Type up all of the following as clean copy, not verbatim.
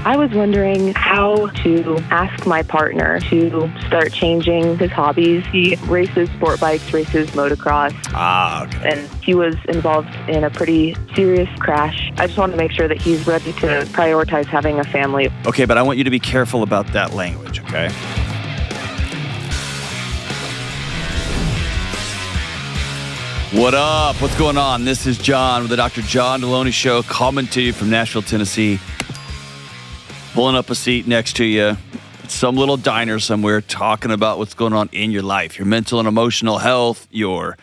I was wondering how to ask my partner to start changing his hobbies. He races sport bikes, races motocross. Okay. And he was involved in a pretty serious crash. I just want to make sure that he's ready to prioritize having a family. Okay, but I want you to be careful about that language, okay? What up? What's going on? This is John with the Dr. John Delony Show, coming to you from Nashville, Tennessee. Pulling up a seat next to you at some little diner somewhere, talking about what's going on in your life, your mental and emotional health, the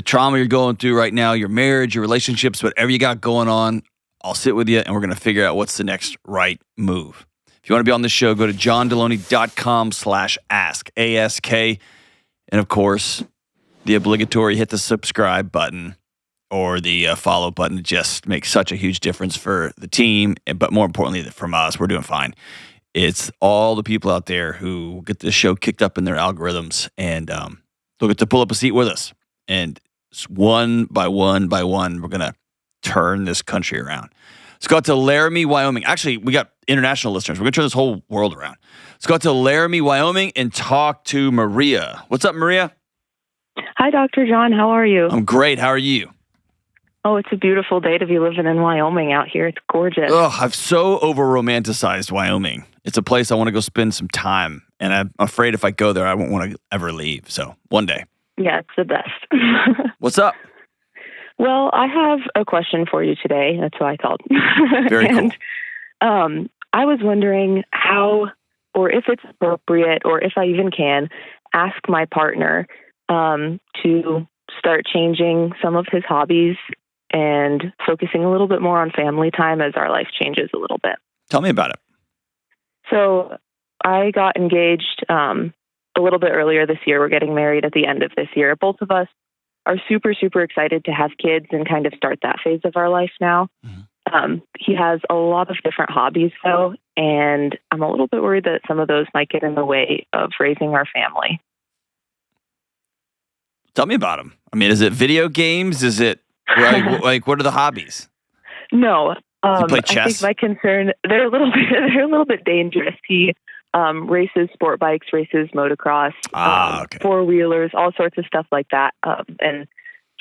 trauma you're going through right now, your marriage, your relationships, whatever you got going on. I'll sit with you, and we're going to figure out what's the next right move. If you want to be on the show, go to johndelony.com/ask, A-S-K. And, of course, the obligatory hit the subscribe button or the follow button. Just makes such a huge difference for the team, but more importantly, from us. We're doing fine. It's all the people out there who get this show kicked up in their algorithms, and they'll get to pull up a seat with us. And one by one, we're going to turn this country around. Let's go out to Laramie, Wyoming. Actually, we got international listeners. We're going to turn this whole world around. Let's go out to Laramie, Wyoming, and talk to Maria. What's up, Maria? Hi, Dr. John. How are you? I'm great. How are you? Oh, it's a beautiful day to be living in Wyoming out here. It's gorgeous. Oh, I've so over-romanticized Wyoming. It's a place I want to go spend some time, and I'm afraid if I go there, I won't want to ever leave. So one day. Yeah, it's the best. What's up? Well, I have a question for you today. That's why I called. Very cool. I was wondering how, or if it's appropriate, or if I even can, ask my partner to start changing some of his hobbies and focusing a little bit more on family time as our life changes a little bit. Tell me about it. So I got engaged a little bit earlier this year. We're getting married at the end of this year. Both of us are super, super excited to have kids and kind of start that phase of our life now. Mm-hmm. He has a lot of different hobbies, though, and I'm a little bit worried that some of those might get in the way of raising our family. Tell me about them. I mean, is it video games? Is it like what are the hobbies? No, you play chess? I think my concern they're a little bit dangerous. He races sport bikes, races motocross, okay. four-wheelers, all sorts of stuff like that. And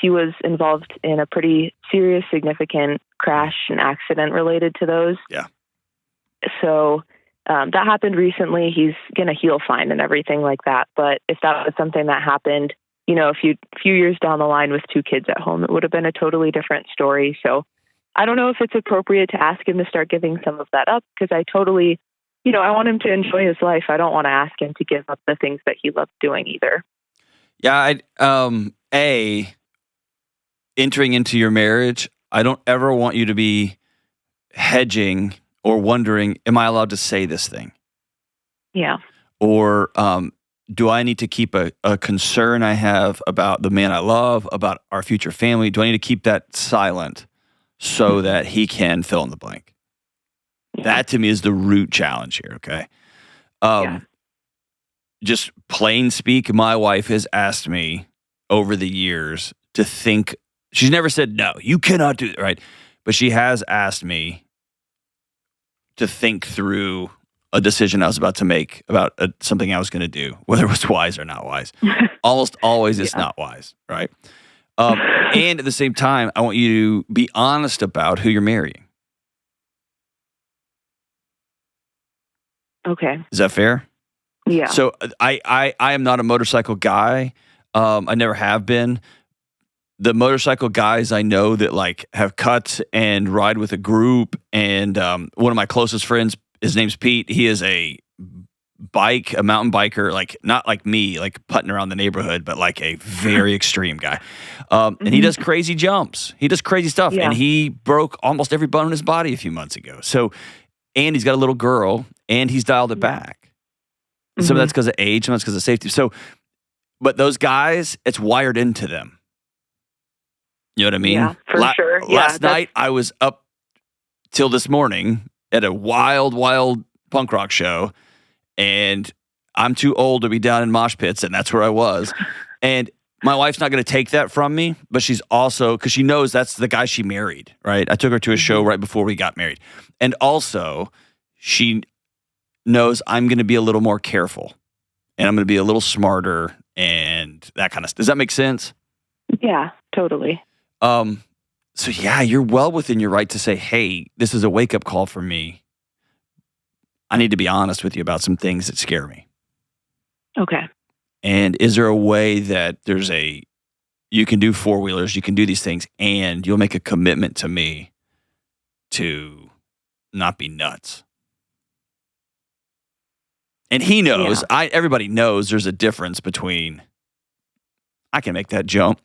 he was involved in a pretty serious, significant crash and accident related to those. Yeah. So that happened recently. He's going to heal fine and everything like that. But if that was something that happened, a few years down the line with two kids at home, it would have been a totally different story. So I don't know if it's appropriate to ask him to start giving some of that up, because I totally, I want him to enjoy his life. I don't want to ask him to give up the things that he loves doing either. Yeah, entering into your marriage, I don't ever want you to be hedging or wondering, am I allowed to say this thing? Yeah. Or do I need to keep a concern I have about the man I love, about our future family? Do I need to keep that silent so that he can fill in the blank? Yeah. That to me is the root challenge here, okay? Just plain speak, my wife has asked me over the years to think. She's never said, no, you cannot do that, right? But she has asked me to think through a decision I was about to make about something I was going to do, whether it was wise or not wise. Almost always it's not wise, right? And at the same time, I want you to be honest about who you're marrying. Okay. Is that fair? Yeah. So I am not a motorcycle guy. I never have been. The motorcycle guys I know that have cut and ride with a group, and one of my closest friends, his name's Pete. He is a mountain biker, not like me, putting around the neighborhood, but a very extreme guy. And he does crazy jumps. He does crazy stuff. Yeah. And he broke almost every bone in his body a few months ago. So, and he's got a little girl, and he's dialed it back. Some of that's because of age, some of that's because of safety. So, but those guys, it's wired into them. You know what I mean? Yeah, for sure. Last night, I was up till this morning at a wild punk rock show, and I'm too old to be down in mosh pits, and that's where I was. And my wife's not going to take that from me, but she's also, because she knows that's the guy she married, right? I took her to a show right before we got married. And also, she knows I'm going to be a little more careful and I'm going to be a little smarter and that kind of stuff. Does that make sense? Yeah, totally. So yeah, you're well within your right to say, hey, this is a wake-up call for me. I need to be honest with you about some things that scare me. Okay. And is there a way that you can do four-wheelers, you can do these things, and you'll make a commitment to me to not be nuts? And he knows, everybody knows there's a difference between I can make that jump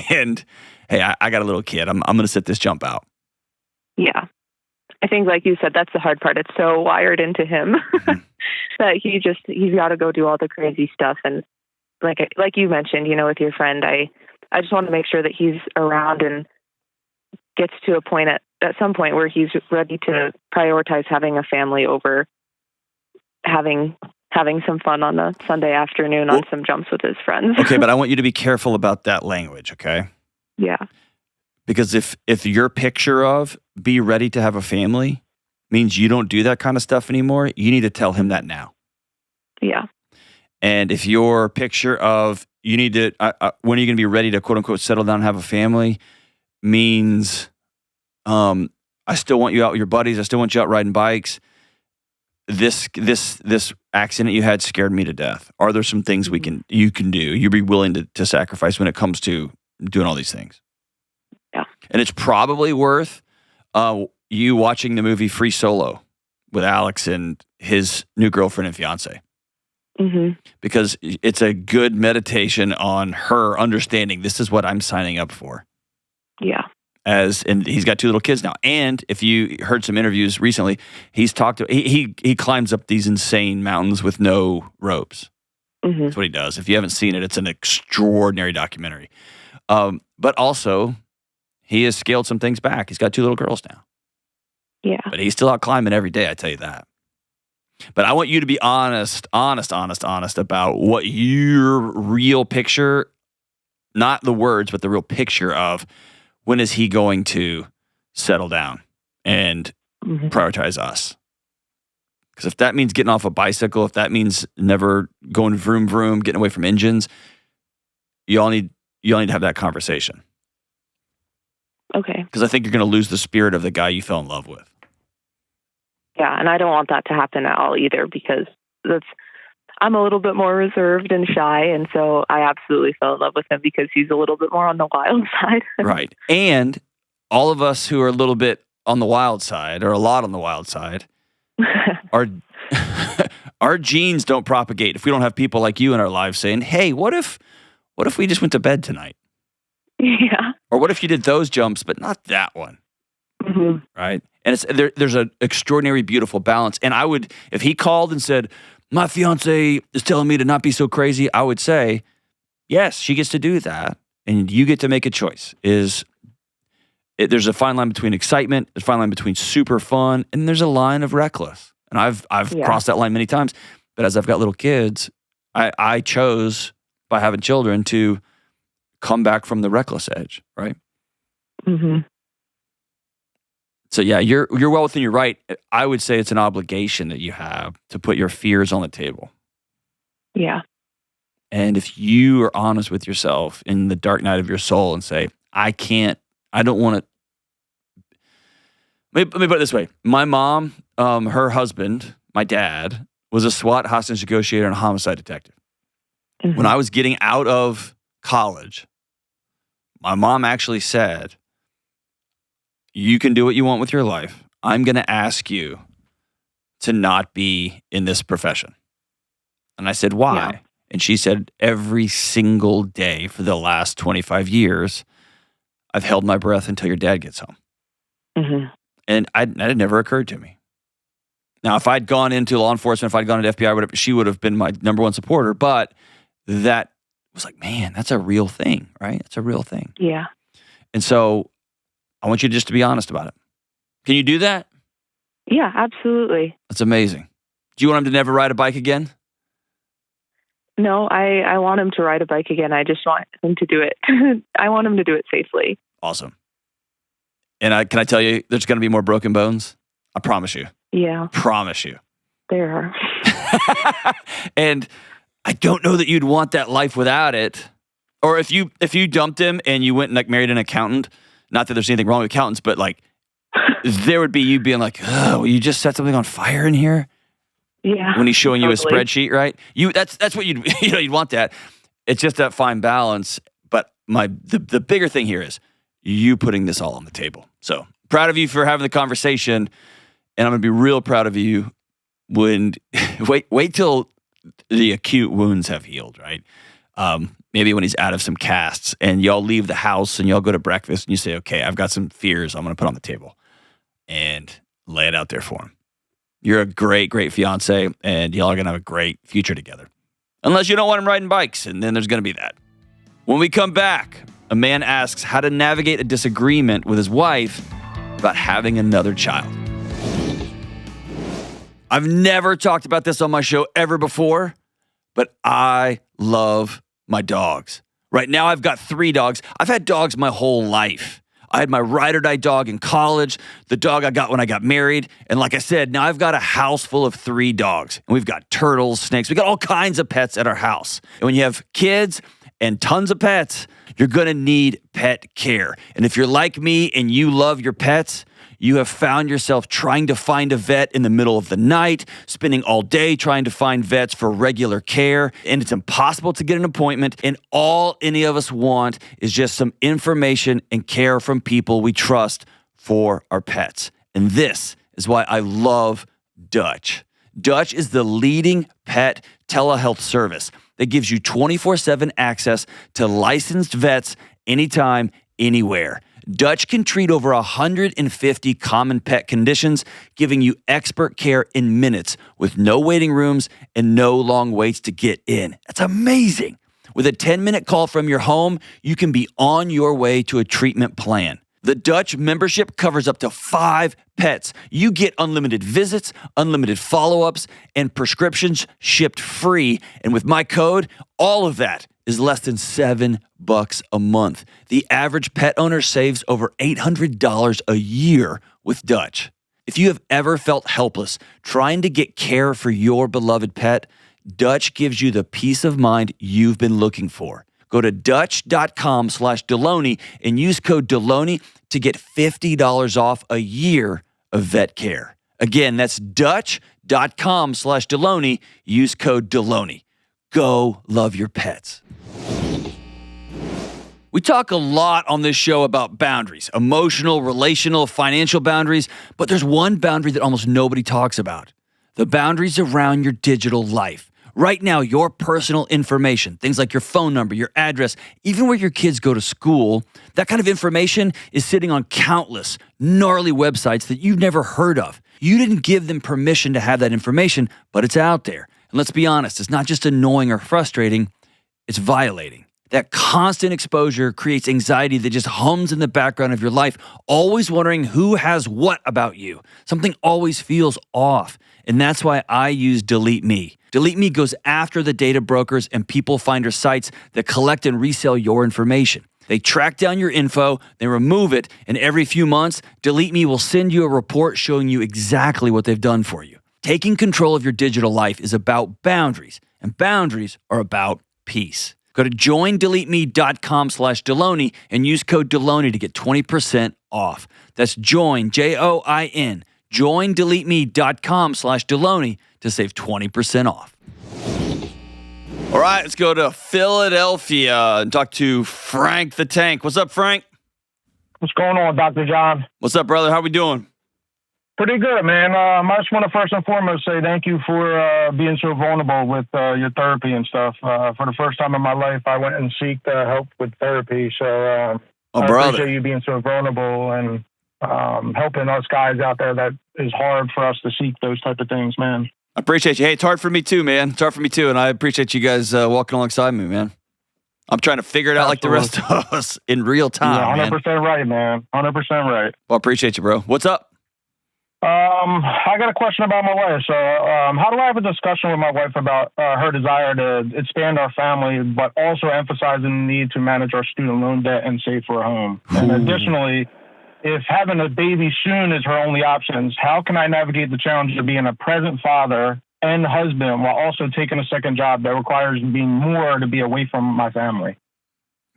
and hey, I got a little kid. I'm going to sit this jump out. Yeah. I think, like you said, that's the hard part. It's so wired into him that he's got to go do all the crazy stuff. And like you mentioned, with your friend, I just want to make sure that he's around and gets to a point at some point where he's ready to prioritize having a family over having some fun on a Sunday afternoon on some jumps with his friends. Okay, but I want you to be careful about that language, okay? Yeah. Because if your picture of be ready to have a family means you don't do that kind of stuff anymore, you need to tell him that now. Yeah. And if your picture of you need to, when are you going to be ready to quote unquote settle down and have a family means, I still want you out with your buddies. I still want you out riding bikes. This accident you had scared me to death. Are there some things you can do? You'd be willing to sacrifice when it comes to doing all these things? Yeah. And it's probably worth you watching the movie Free Solo with Alex and his new girlfriend and fiance. Mm-hmm. Because it's a good meditation on her understanding this is what I'm signing up for. Yeah. And he's got 2 little kids now. And if you heard some interviews recently, he's talked to he climbs up these insane mountains with no ropes. Mm-hmm. That's what he does. If you haven't seen it, it's an extraordinary documentary. But also, he has scaled some things back. He's got 2 little girls now. Yeah. But he's still out climbing every day, I tell you that. But I want you to be honest about what your real picture, not the words, but the real picture of when is he going to settle down and prioritize us. Because if that means getting off a bicycle, if that means never going vroom vroom, getting away from engines, you all need to have that conversation. Okay. Because I think you're going to lose the spirit of the guy you fell in love with. Yeah, and I don't want that to happen at all either, because I'm a little bit more reserved and shy, and so I absolutely fell in love with him because he's a little bit more on the wild side. Right. And all of us who are a little bit on the wild side, or a lot on the wild side, our genes don't propagate if we don't have people like you in our lives saying, hey, what if we just went to bed tonight? Yeah. Or what if you did those jumps, but not that one? Mm-hmm. Right? And there's an extraordinary, beautiful balance. And if he called and said, my fiance is telling me to not be so crazy, I would say, yes, she gets to do that. And you get to make a choice. There's a fine line between excitement, there's a fine line between super fun, and there's a line of reckless. And I've crossed that line many times. But as I've got little kids, I chose, by having children, to come back from the reckless edge, right? Mm-hmm. So yeah, you're well within your right. I would say it's an obligation that you have to put your fears on the table. Yeah. And if you are honest with yourself in the dark night of your soul and say, I don't want to. Let me put it this way. My mom, her husband, my dad, was a SWAT hostage negotiator and a homicide detective. Mm-hmm. When I was getting out of college, my mom actually said, you can do what you want with your life. I'm going to ask you to not be in this profession. And I said, why? Yeah. And she said, every single day for the last 25 years, I've held my breath until your dad gets home. Mm-hmm. And that had never occurred to me. Now, if I'd gone into law enforcement, if I'd gone into FBI, whatever, she would have been my number one supporter. But that was like, man, that's a real thing, right? It's a real thing. Yeah. And so I want you just to be honest about it. Can you do that? Yeah, absolutely. That's amazing. Do you want him to never ride a bike again? No, I want him to ride a bike again. I just want him to do it. I want him to do it safely. Awesome. And can I tell you, there's going to be more broken bones? I promise you. Yeah. Promise you. There are. And I don't know that you'd want that life without it. Or if you dumped him and you went and like married an accountant, not that there's anything wrong with accountants, but like there would be you being like, oh, you just set something on fire in here? Yeah. When he's showing you a totally. spreadsheet, right? That's what you'd want that. It's just that fine balance. But the bigger thing here is you putting this all on the table. So proud of you for having the conversation, and I'm gonna be real proud of you when wait till the acute wounds have healed, right? Maybe when he's out of some casts and y'all leave the house and y'all go to breakfast and you say, okay, I've got some fears I'm gonna put on the table and lay it out there for him. You're a great, great fiance, and y'all are going to have a great future together. Unless you don't want him riding bikes, and then there's going to be that. When we come back, a man asks how to navigate a disagreement with his wife about having another child. I've never talked about this on my show ever before, but I love my dogs. Right now, I've got 3 dogs. I've had dogs my whole life. I had my ride-or-die dog in college, the dog I got when I got married, and like I said, now I've got a house full of 3 dogs. And we've got turtles, snakes, we got all kinds of pets at our house. And when you have kids and tons of pets, you're gonna need pet care. And if you're like me and you love your pets, you have found yourself trying to find a vet in the middle of the night, spending all day trying to find vets for regular care, and it's impossible to get an appointment, and all any of us want is just some information and care from people we trust for our pets. And this is why I love Dutch. Dutch is the leading pet telehealth service that gives you 24/7 access to licensed vets anytime, anywhere. Dutch can treat over 150 common pet conditions, giving you expert care in minutes with no waiting rooms and no long waits to get in. That's amazing. With a 10-minute call from your home, you can be on your way to a treatment plan. The Dutch membership covers up to 5 pets. You get unlimited visits, unlimited follow-ups, and prescriptions shipped free. And with my code, all of that is less than $7 a month. The average pet owner saves over $800 a year with Dutch. If you have ever felt helpless trying to get care for your beloved pet, Dutch gives you the peace of mind you've been looking for. Go to Dutch.com/Delony and use code Delony to get $50 off a year of vet care. Again, that's Dutch.com/Delony. Use code Delony. Go love your pets. We talk a lot on this show about boundaries, emotional, relational, financial boundaries, but there's one boundary that almost nobody talks about. The boundaries around your digital life. Right now, your personal information, things like your phone number, your address, even where your kids go to school, that kind of information is sitting on countless gnarly websites that you've never heard of. You didn't give them permission to have that information, but it's out there. And let's be honest, it's not just annoying or frustrating, it's violating. That constant exposure creates anxiety that just hums in the background of your life, always wondering who has what about you. Something always feels off. And that's why I use Delete Me. Delete Me goes after the data brokers and people finder sites that collect and resell your information. They track down your info, they remove it, and every few months, Delete Me will send you a report showing you exactly what they've done for you. Taking control of your digital life is about boundaries, and boundaries are about peace. Go to joindeleteme.com/Delony and use code Delony to get 20% off. That's join, Join, joindeleteme.com/Delony to save 20% off. All right, let's go to Philadelphia and talk to Frank the Tank. What's up, Frank? What's going on, Dr. John? What's up, brother? How we doing? Pretty good, man. I just want to first and foremost say thank you for being so vulnerable with your therapy and stuff. For the first time in my life, I went and sought help with therapy. So I appreciate you being so vulnerable and helping us guys out there that is hard for us to seek those type of things, man. I appreciate you. Hey, it's hard for me too, man. It's hard for me too, and I appreciate you guys walking alongside me, man. I'm trying to figure it out like the rest of us in real time. Yeah, 100% right, man. 100% right. Well, I appreciate you, bro. What's up? I got a question about my wife. So, how do I have a discussion with my wife about her desire to expand our family, but also emphasizing the need to manage our student loan debt and save for a home? And additionally, if having a baby soon is her only options, how can I navigate the challenge of being a present father and husband while also taking a second job that requires being more to be away from my family?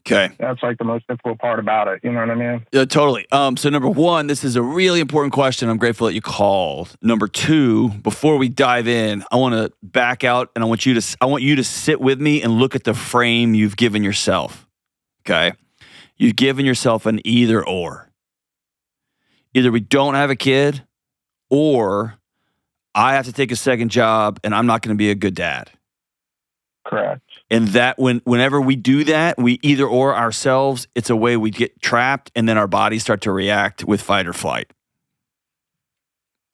Okay. That's like the most difficult part about it. You know what I mean? Yeah, totally. So number one, this is a really important question. I'm grateful that you called. Number two, before we dive in, I want to back out and I want you to sit with me and look at the frame you've given yourself. Okay. You've given yourself an either or. Either we don't have a kid or I have to take a second job and I'm not going to be a good dad. Correct. And that whenever we do that, we either or ourselves, it's a way we get trapped and then our bodies start to react with fight or flight.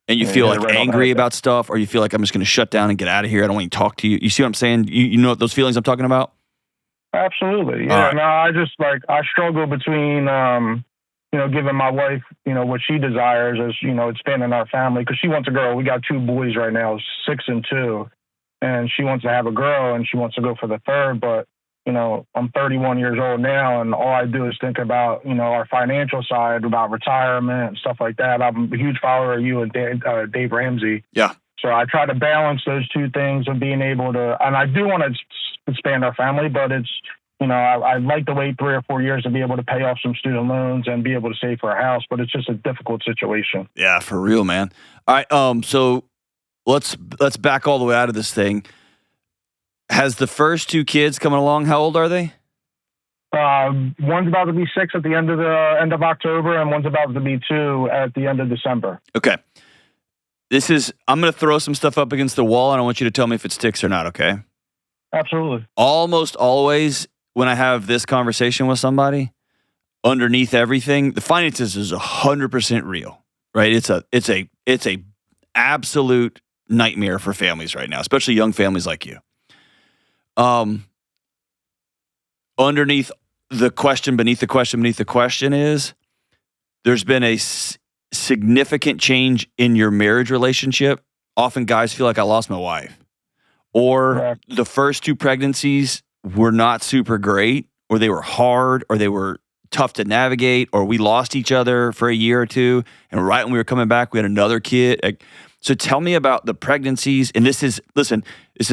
And you feel like angry about stuff, or you feel like I'm just going to shut down and get out of here. I don't want to talk to you. You see what I'm saying? You know those feelings I'm talking about? Absolutely. Yeah. Right. No, I struggle between, giving my wife, what she desires as, expanding our family. Cause she wants a girl. We got 2 boys right now, 6 and 2. And she wants to have a girl and she wants to go for the third. But, I'm 31 years old now. And all I do is think about, our financial side, about retirement and stuff like that. I'm a huge follower of you and Dave Ramsey. Yeah. So I try to balance those 2 things of being able to, and I do want to expand our family, but it's, I'd like to wait 3 or 4 years to be able to pay off some student loans and be able to save for a house, but it's just a difficult situation. Yeah, for real, man. All right. So let's back all the way out of this thing. Has the first 2 kids coming along? How old are they? One's about to be 6 at the end of October, and one's about to be 2 at the end of December. Okay. I'm going to throw some stuff up against the wall, and I want you to tell me if it sticks or not, okay? Absolutely. Almost always when I have this conversation with somebody, underneath everything, the finances is 100% real, right? It's a absolute nightmare for families right now, especially young families like you. Underneath the question, beneath the question is, there's been a significant change in your marriage relationship. Often guys feel like I lost my wife. Or Correct. The first 2 pregnancies were not super great, or they were hard, or they were tough to navigate, or we lost each other for a year or 2, and right when we were coming back, we had another kid. So tell me about the pregnancies, and this is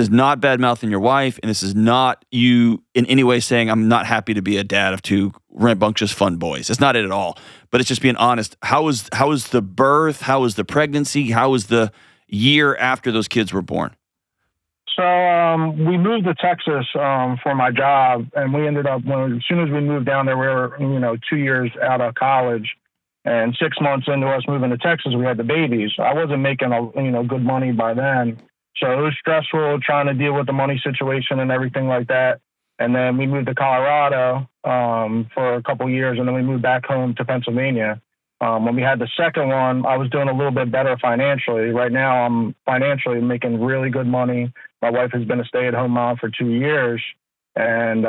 not bad-mouthing your wife, and this is not you in any way saying I'm not happy to be a dad of 2 rambunctious fun boys. It's not it at all, but it's just being honest. How was the birth? How was the pregnancy? How was the year after those kids were born? So we moved to Texas for my job, and we ended up, as soon as we moved down there, we were 2 years out of college, and 6 months into us moving to Texas, we had the babies. I wasn't making good money by then, so it was stressful trying to deal with the money situation and everything like that. And then we moved to Colorado for a couple years, and then we moved back home to Pennsylvania. When we had the second one, I was doing a little bit better financially. Right now, I'm financially making really good money. My wife has been a stay-at-home mom for 2 years. And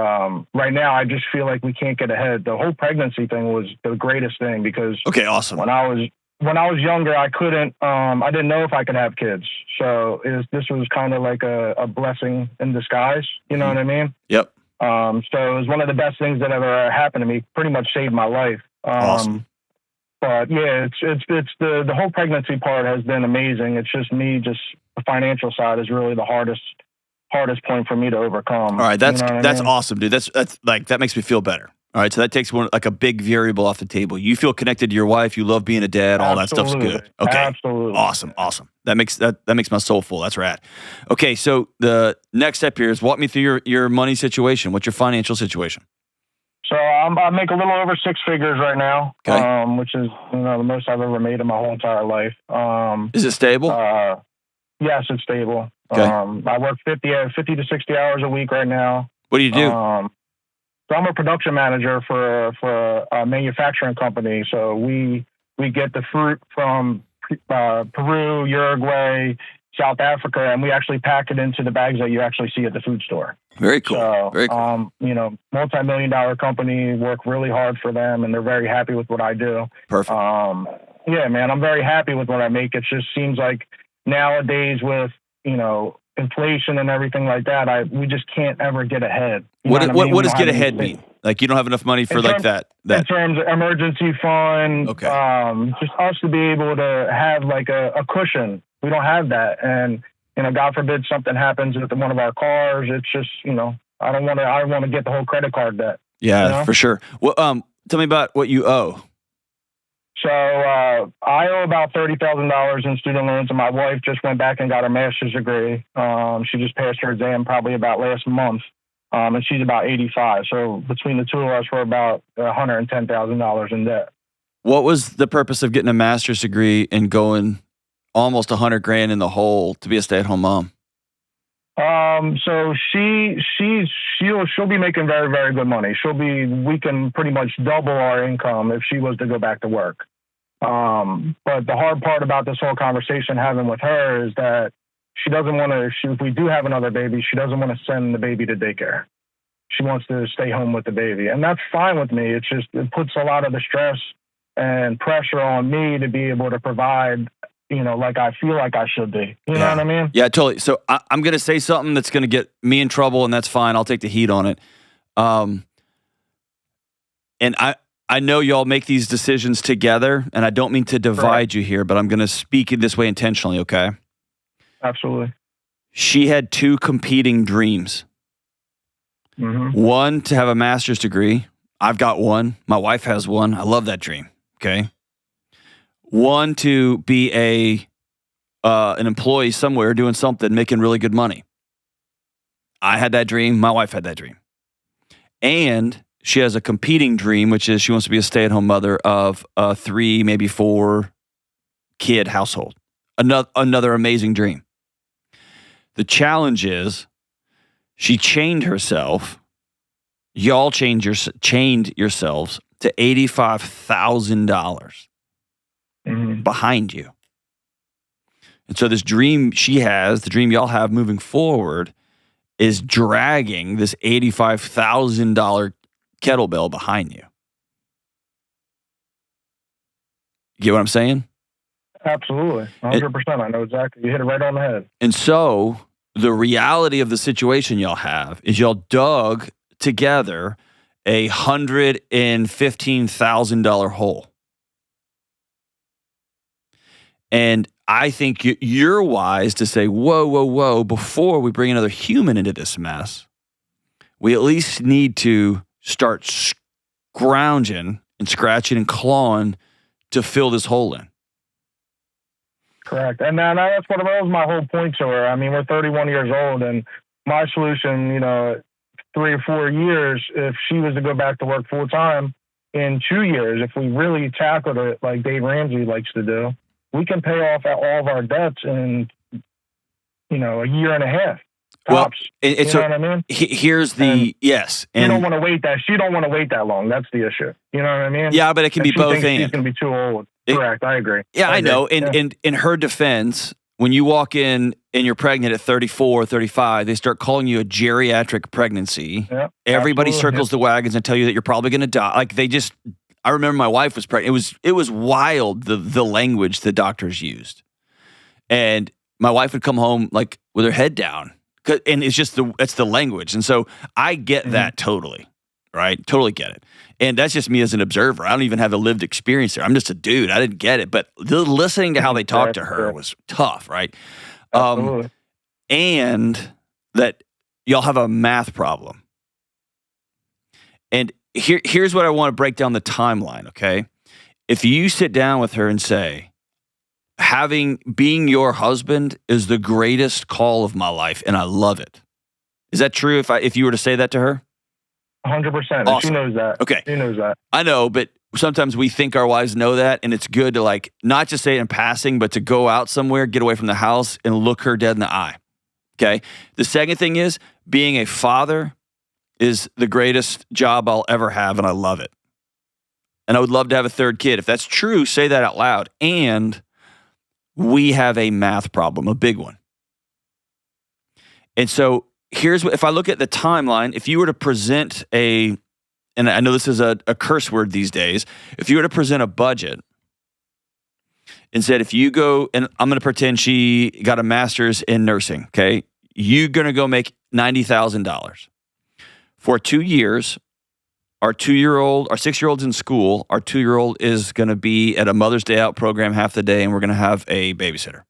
right now, I just feel like we can't get ahead. The whole pregnancy thing was the greatest thing because okay, awesome. When I was younger, I couldn't. I didn't know if I could have kids. So this was kind of like a blessing in disguise. You know what I mean? Yep. So it was one of the best things that ever happened to me. Pretty much saved my life. Awesome. But yeah, it's the whole pregnancy part has been amazing. It's just me, the financial side is really the hardest point for me to overcome. All right, that's awesome, dude. That's like that makes me feel better. All right, so that takes a big variable off the table. You feel connected to your wife. You love being a dad. All that stuff's good. Okay, absolutely, awesome. That makes my soul full. That's rad. Okay, so the next step here is walk me through your money situation. What's your financial situation? So I make a little over 6 figures right now, okay. Which is the most I've ever made in my whole entire life. Is it stable? Yes, it's stable. Okay. I work 50 to 60 hours a week right now. What do you do? So I'm a production manager for a manufacturing company. So we get the fruit from Peru, Uruguay, South Africa, and we actually pack it into the bags that you actually see at the food store. Very cool. So, very cool. multi-million-dollar company, work really hard for them, and they're very happy with what I do. Perfect. Yeah, man, I'm very happy with what I make. It just seems like nowadays with, inflation and everything like that, we just can't ever get ahead. What does get ahead mean? Like you don't have enough money for that? In terms of emergency fund, just us to be able to have like a cushion. We don't have that. And, God forbid something happens with one of our cars. It's just, I want to get the whole credit card debt. Yeah, for sure. Well, tell me about what you owe. So I owe about $30,000 in student loans, and my wife just went back and got her master's degree. She just passed her exam probably about last month, and she's about 85. So between the two of us, we're about $110,000 in debt. What was the purpose of getting a master's degree and going almost $100,000 in the hole to be a stay-at-home mom? So she'll be making very, very good money. We can pretty much double our income if she was to go back to work. But the hard part about this whole conversation having with her is that she doesn't want to, if we do have another baby, she doesn't want to send the baby to daycare. She wants to stay home with the baby. And that's fine with me. It's just, it puts a lot of the stress and pressure on me to be able to provide, like I feel like I should be. You know what I mean? Yeah, totally. So I'm going to say something that's going to get me in trouble, and that's fine. I'll take the heat on it. And I know y'all make these decisions together, and I don't mean to divide you here, but I'm going to speak it this way intentionally, okay? Absolutely. She had two competing dreams. Mm-hmm. One, to have a master's degree. I've got one. My wife has one. I love that dream, okay? One, to be an employee somewhere doing something, making really good money. I had that dream. My wife had that dream. And she has a competing dream, which is she wants to be a stay-at-home mother of a 3, maybe 4 kid household. Another amazing dream. The challenge is she chained herself. Y'all chained yourselves to $85,000 behind you. And so this dream she has, the dream y'all have moving forward, is dragging this $85,000 kettlebell behind you. You get what I'm saying? Absolutely. 100%. I know exactly. You hit it right on the head. And so the reality of the situation y'all have is y'all dug together a $115,000 hole. And I think you're wise to say, whoa, before we bring another human into this mess, we at least need to start scrounging and scratching and clawing to fill this hole in. Correct. And that was my whole point to her. I mean, we're 31 years old, and my solution, 3 or 4 years, if she was to go back to work full time in 2 years, if we really tackled it like Dave Ramsey likes to do, we can pay off all of our debts in, a year and a half. Tops. Well, you know what I mean? Here's the yes. And you don't want to wait that. She don't want to wait that long. That's the issue. You know what I mean? Yeah, but it can be both. She's going to be too old. Correct. I agree. Yeah, I know. And in her defense, when you walk in and you're pregnant at 34, 35, they start calling you a geriatric pregnancy. Yeah, everybody circles the wagons and tell you that you're probably going to die. Like I remember my wife was pregnant. It was wild, the language the doctors used. And my wife would come home like with her head down. And it's just it's the language. And so I get that totally, right? Totally get it. And that's just me as an observer. I don't even have the lived experience there. I'm just a dude. I didn't get it. But listening to how they talked to her was tough, right? And that y'all have a math problem. And here's what I want to break down the timeline, okay? If you sit down with her and say, being your husband is the greatest call of my life, and I love it. Is that true if you were to say that to her? 100%. Awesome. She knows that. Okay. She knows that. I know, but sometimes we think our wives know that, and it's good to not just say it in passing, but to go out somewhere, get away from the house, and look her dead in the eye. Okay? The second thing is, being a father is the greatest job I'll ever have, and I love it. And I would love to have a third kid. If that's true, say that out loud. And we have a math problem, a big one. And so if I look at the timeline, if you were to present and I know this is a curse word these days, if you were to present a budget and said, if you go, and I'm going to pretend she got a master's in nursing, okay? you're going to go make $90,000. For 2 years, our 6-year-old's in school. Our 2-year-old is going to be at a Mother's Day Out program half the day, and we're going to have a babysitter.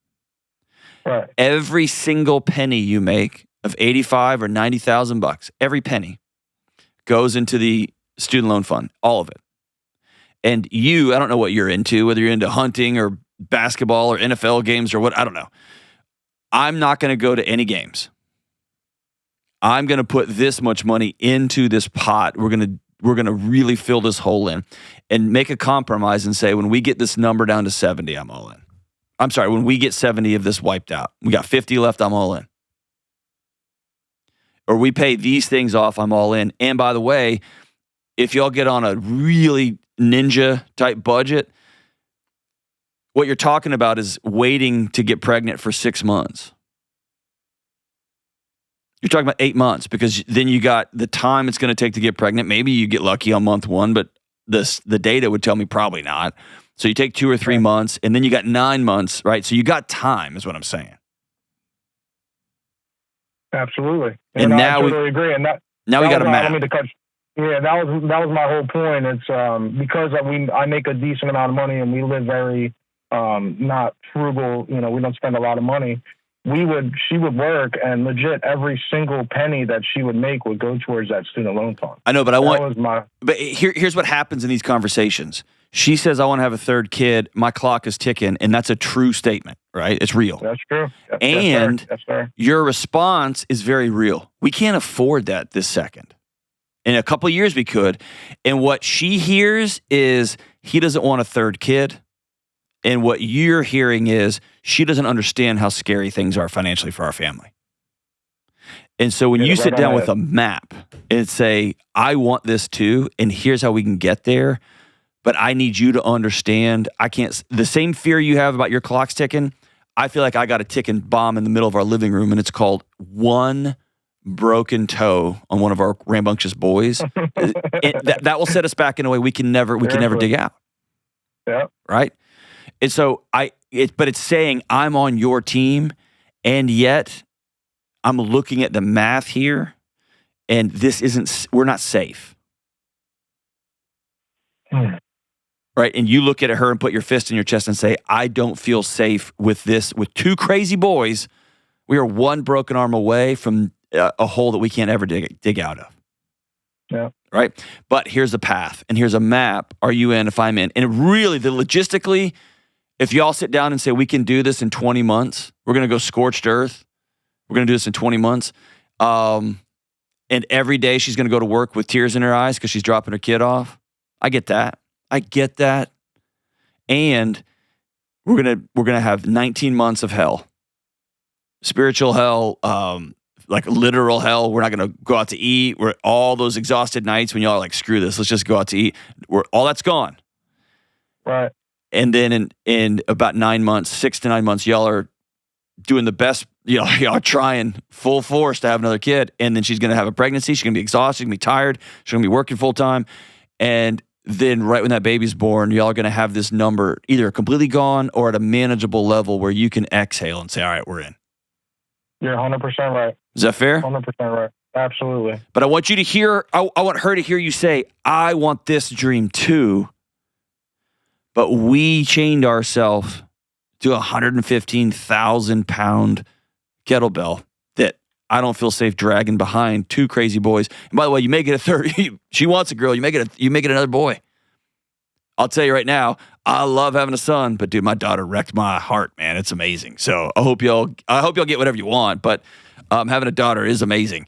Right. Every single penny you make of $85,000 or $90,000, every penny goes into the student loan fund, all of it. And I don't know what you're into, whether you're into hunting or basketball or NFL games or what, I don't know. I'm not going to go to any games. I'm going to put this much money into this pot. We're going to really fill this hole in and make a compromise and say, when we get this number down to 70, I'm all in. I'm sorry, when we get 70 of this wiped out, we got 50 left, I'm all in. Or we pay these things off, I'm all in. And by the way, if y'all get on a really ninja type budget, what you're talking about is waiting to get pregnant for 6 months. You're talking about 8 months, because then you got the time it's going to take to get pregnant. Maybe you get lucky on month 1, but the data would tell me probably not. So you take 2 or 3 months, and then you got 9 months, right? So you got time, is what I'm saying. Absolutely. And now I totally agree. And now we got a map. Yeah, that was my whole point. It's because I make a decent amount of money and we live very not frugal. You know, we don't spend a lot of money. She would work, and legit every single penny that she would make would go towards that student loan fund. I know, but but here's what happens in these conversations. She says, I want to have a third kid. My clock is ticking. And that's a true statement, right? It's real. That's true. And yes, sir. Your response is very real. We can't afford that this second. In a couple of years, we could. And what she hears is he doesn't want a third kid. And what you're hearing is she doesn't understand how scary things are financially for our family. And so when you sit down with a map and say, I want this too, and here's how we can get there, but I need you to understand, the same fear you have about your clock's ticking, I feel like I got a ticking bomb in the middle of our living room, and it's called one broken toe on one of our rambunctious boys. that will set us back in a way we can never dig out. Yeah. Right? And so but it's saying I'm on your team, and yet I'm looking at the math here, and we're not safe. Right? And you look at her and put your fist in your chest and say, I don't feel safe with this. With 2 crazy boys, we are one broken arm away from a hole that we can't ever dig out of. Yeah. Right? But here's a path, and here's a map. Are you in? If I'm in. And really, logistically, if y'all sit down and say, we can do this in 20 months, we're going to go scorched earth. We're going to do this in 20 months. And every day she's going to go to work with tears in her eyes because she's dropping her kid off. I get that. And we're gonna have 19 months of hell, spiritual hell, like literal hell. We're not gonna go out to eat. We're all those exhausted nights when y'all are like, screw this, let's just go out to eat. All that's gone. Right. And then in about 9 months, 6 to 9 months, y'all are doing the best. Y'all are trying full force to have another kid, and then she's gonna have a pregnancy. She's gonna be exhausted. She's gonna be tired. She's gonna be working full time, and then right when that baby's born, y'all are going to have this number either completely gone or at a manageable level where you can exhale and say, all right, we're in. You're 100% right. Is that fair? 100% right. Absolutely. But I want you to hear, I want her to hear you say, I want this dream too, but we chained ourselves to a 115,000 pound kettlebell that I don't feel safe dragging behind 2 crazy boys. And by the way, you make it a third. She wants a girl. You make it another boy. I'll tell you right now, I love having a son, but dude, my daughter wrecked my heart, man. It's amazing. So I hope y'all get whatever you want, but having a daughter is amazing.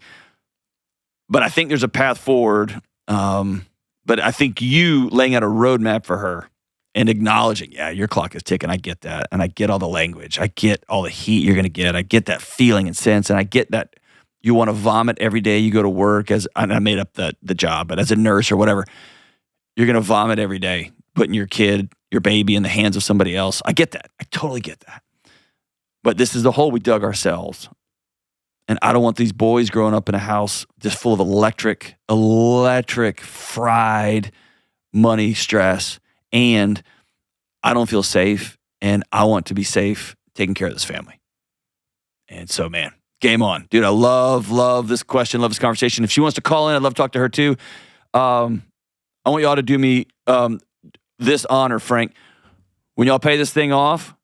But I think there's a path forward. But I think you laying out a roadmap for her and acknowledging, yeah, your clock is ticking. I get that. And I get all the language. I get all the heat you're going to get. I get that feeling and sense. And I get that you want to vomit every day you go to work and I made up the job, but as a nurse or whatever, you're going to vomit every day, putting your kid, your baby in the hands of somebody else. I get that. I totally get that. But this is the hole we dug ourselves. And I don't want these boys growing up in a house just full of electric, fried money, stress. And I don't feel safe, and I want to be safe taking care of this family. And so, man, Game on. Dude, I love this question, love this conversation. If she wants to call in, I'd love to talk to her too. I want y'all to do me this honor, Frank. When y'all pay this thing off,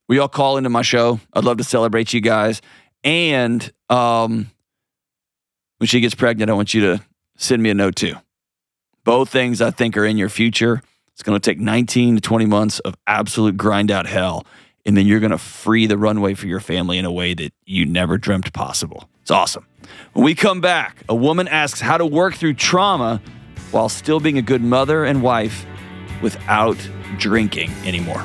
will y'all call into my show? I'd love to celebrate you guys. And when she gets pregnant, I want you to send me a note too. Both things I think are in your future. It's going to take 19 to 20 months of absolute grind out hell. And then you're going to free the runway for your family in a way that you never dreamt possible. It's awesome. When we come back, a woman asks how to work through trauma while still being a good mother and wife without drinking anymore.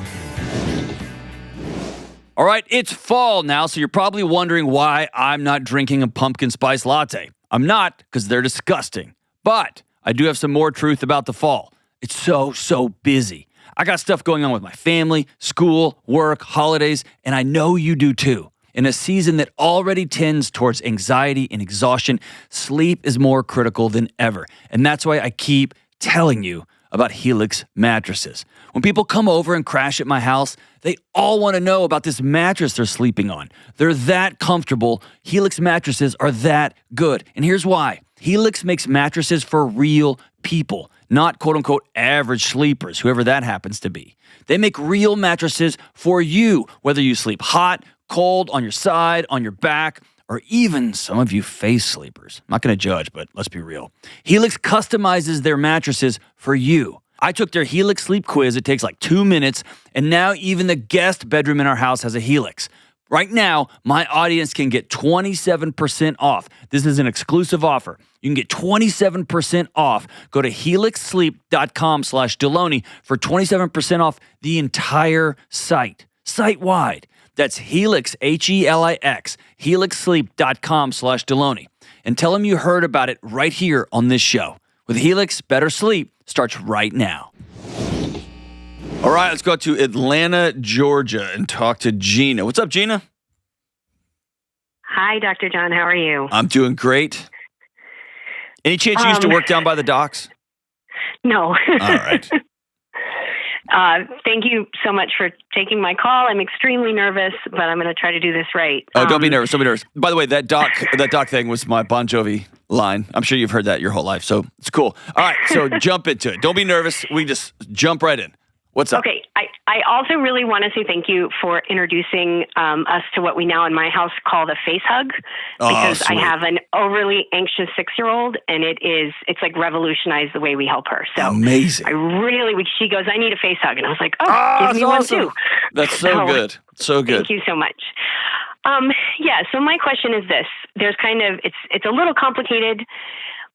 All right, it's fall now, so you're probably wondering why I'm not drinking a pumpkin spice latte. I'm not, because they're disgusting. But I do have some more truth about the fall. It's so busy. I got stuff going on with my family, school, work, holidays, and I know you do too. In a season that already tends towards anxiety and exhaustion, sleep is more critical than ever. And that's why I keep telling you about Helix mattresses. When people come over and crash at my house, they all want to know about this mattress they're sleeping on. They're that comfortable. Helix mattresses are that good. And here's why. Helix makes mattresses for real people, not quote-unquote average sleepers, whoever that happens to be. They make real mattresses for you, whether you sleep hot, cold, on your side, on your back, or even some of you face sleepers. I'm not going to judge, but let's be real. Helix customizes their mattresses for you. I took their Helix sleep quiz. It takes like 2 minutes, and now even the guest bedroom in our house has a Helix. Right now, my audience can get 27% off. This is an exclusive offer. You can get 27% off. Go to helixsleep.com/Delony for 27% off the entire site, site-wide. That's Helix, Helix, helixsleep.com/Delony. And tell them you heard about it right here on this show. With Helix, better sleep starts right now. All right, let's go to Atlanta, Georgia, and talk to Gina. What's up, Gina? Hi, Dr. John. How are you? I'm doing great. Any chance you used to work down by the docks? No. All right. Thank you so much for taking my call. I'm extremely nervous, but I'm going to try to do this right. Oh, don't be nervous. Don't be nervous. By the way, that doc thing was my Bon Jovi line. I'm sure you've heard that your whole life, so it's cool. All right, so jump into it. Don't be nervous. We just jump right in. What's up? Okay. I also really want to say thank you for introducing us to what we now in my house call the face hug, because I have an overly anxious 6-year-old, and it's like revolutionized the way we help her. So amazing. She goes, I need a face hug. And I was like, give me one too. That's so good. So good. Thank you so much. So my question is this. There's it's a little complicated,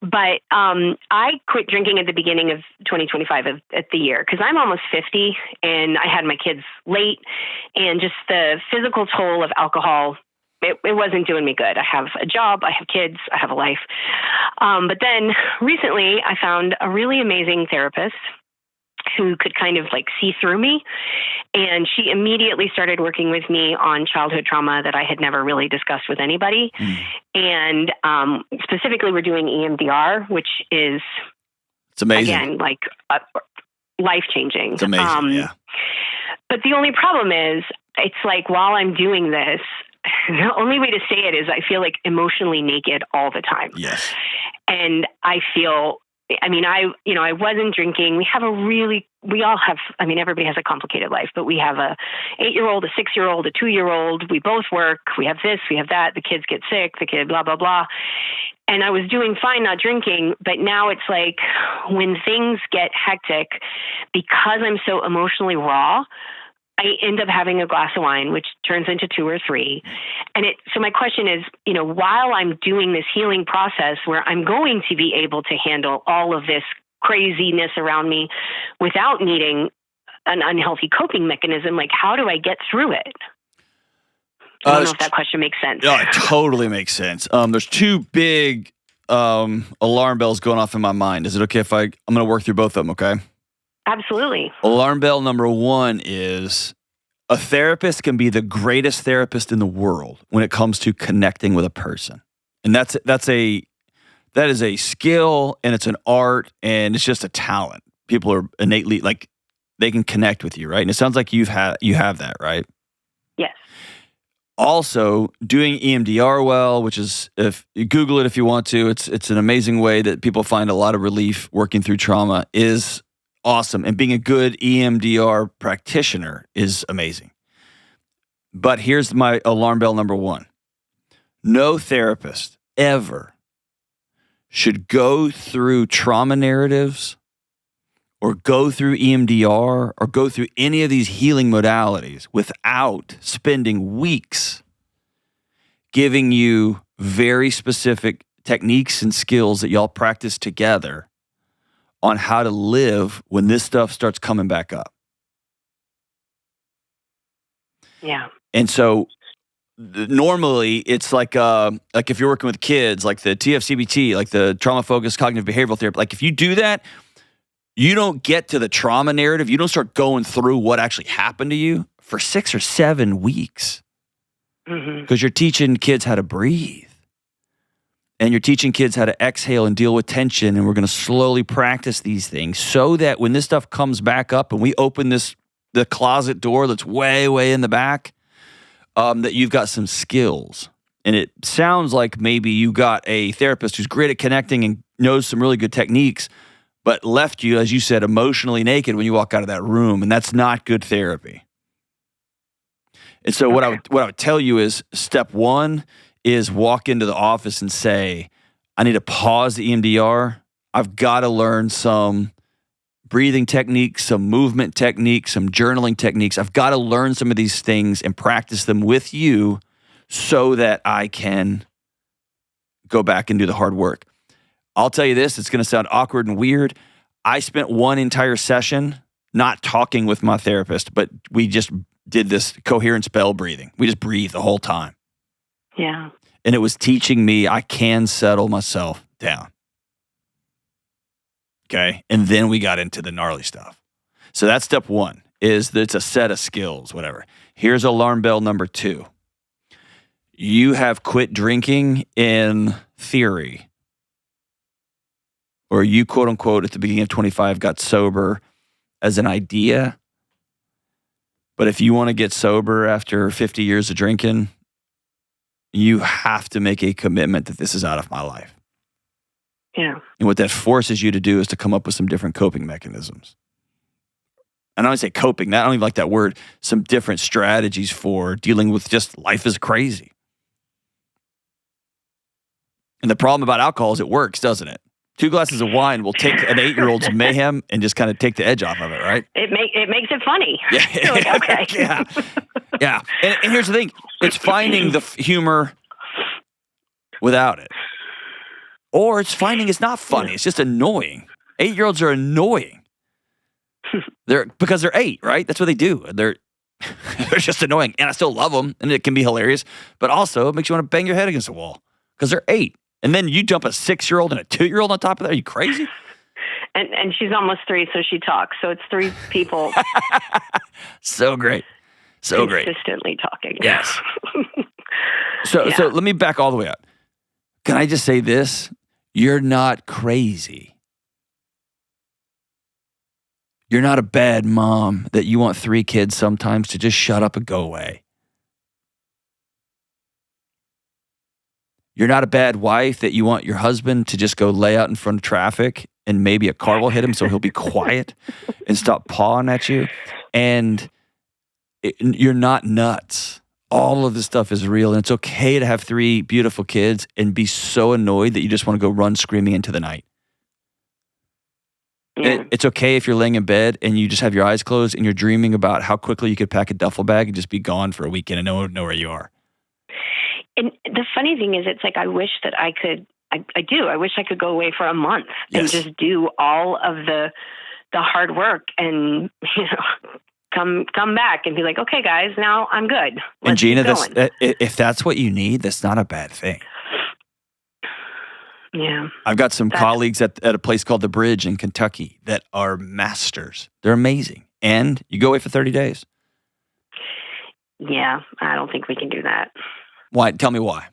but I quit drinking at the beginning of 2025 at the year because I'm almost 50 and I had my kids late, and just the physical toll of alcohol, it wasn't doing me good. I have a job, I have kids, I have a life. But then recently I found a really amazing therapist who could kind of like see through me. And she immediately started working with me on childhood trauma that I had never really discussed with anybody. And specifically, we're doing EMDR, which is, it's amazing. Again, like life-changing. It's amazing, yeah. But the only problem is, it's like while I'm doing this, the only way to say it is I feel like emotionally naked all the time. Yes. And I feel... I wasn't drinking. Everybody has a complicated life, but we have a 8-year-old, a 6-year-old, a 2-year-old. We both work. We have this, we have that. The kids get sick, blah, blah, blah. And I was doing fine not drinking, but now it's like when things get hectic, because I'm so emotionally raw, I end up having a glass of wine, which turns into 2 or 3. So my question is, while I'm doing this healing process where I'm going to be able to handle all of this craziness around me without needing an unhealthy coping mechanism, like how do I get through it? I don't know if that question makes sense. No, it totally makes sense. There's 2 big alarm bells going off in my mind. Is it okay if I'm going to work through both of them, okay? Absolutely. Alarm bell number 1 is a therapist can be the greatest therapist in the world when it comes to connecting with a person. And that is a skill, and it's an art, and it's just a talent. People are innately, like, they can connect with you, right? And it sounds like you have that, right? Yes. Also, doing EMDR well, which is, if you Google it if you want to, it's an amazing way that people find a lot of relief working through trauma, is awesome. And being a good EMDR practitioner is amazing. But here's my alarm bell number one. No therapist ever should go through trauma narratives or go through EMDR or go through any of these healing modalities without spending weeks giving you very specific techniques and skills that y'all practice together on how to live when this stuff starts coming back up. Yeah. And so normally it's like if you're working with kids, like the TFCBT, like the trauma-focused cognitive behavioral therapy, like if you do that, you don't get to the trauma narrative. You don't start going through what actually happened to you for 6 or 7 weeks because you're teaching kids how to breathe and you're teaching kids how to exhale and deal with tension. And we're going to slowly practice these things so that when this stuff comes back up and we open the closet door that's way, way in the back, that you've got some skills. And it sounds like maybe you got a therapist who's great at connecting and knows some really good techniques, but left you, as you said, emotionally naked when you walk out of that room, and that's not good therapy. And so what I would tell you is step one is walk into the office and say, I need to pause the EMDR. I've got to learn some breathing techniques, some movement techniques, some journaling techniques. I've got to learn some of these things and practice them with you so that I can go back and do the hard work. I'll tell you this, it's going to sound awkward and weird. I spent one entire session not talking with my therapist, but we just did this coherent spell breathing. We just breathed the whole time. Yeah. And it was teaching me I can settle myself down. Okay? And then we got into the gnarly stuff. So that's step one, is that it's a set of skills, whatever. Here's alarm bell number 2. You have quit drinking in theory. Or you, quote unquote, at the beginning of 25 got sober as an idea. But if you want to get sober after 50 years of drinking, you have to make a commitment that this is out of my life. Yeah. And what that forces you to do is to come up with some different coping mechanisms. And I don't say coping, I don't even like that word, some different strategies for dealing with just life is crazy. And the problem about alcohol is it works, doesn't it? 2 glasses of wine will take an 8-year-old's mayhem and just kind of take the edge off of it, right? It makes it funny. Yeah. You're like, okay. Yeah. And here's the thing. It's finding the humor without it. Or it's finding it's not funny. It's just annoying. 8-year-olds are annoying. Because they're 8, right? That's what they do. They're just annoying. And I still love them. And it can be hilarious. But also it makes you want to bang your head against the wall. Because they're 8. And then you jump a 6-year-old and a 2-year-old on top of that. Are you crazy? And she's almost 3, so she talks. So it's 3 people. So great. So great. Consistently talking. Yes. So let me back all the way up. Can I just say this? You're not crazy. You're not a bad mom that you want 3 kids sometimes to just shut up and go away. You're not a bad wife that you want your husband to just go lay out in front of traffic and maybe a car will hit him so he'll be quiet and stop pawing at you. And you're not nuts. All of this stuff is real. And it's okay to have 3 beautiful kids and be so annoyed that you just want to go run screaming into the night. Yeah. It's okay if you're laying in bed and you just have your eyes closed and you're dreaming about how quickly you could pack a duffel bag and just be gone for a weekend and no one would know where you are. And the funny thing is, it's like, I wish that I could, I wish I could go away for a month and just do all of the hard work and, come back and be like, okay, guys, now I'm good. And Gina, if that's what you need, that's not a bad thing. Yeah. I've got some colleagues at a place called The Bridge in Kentucky that are masters. They're amazing. And you go away for 30 days. Yeah, I don't think we can do that. Why? Tell me why.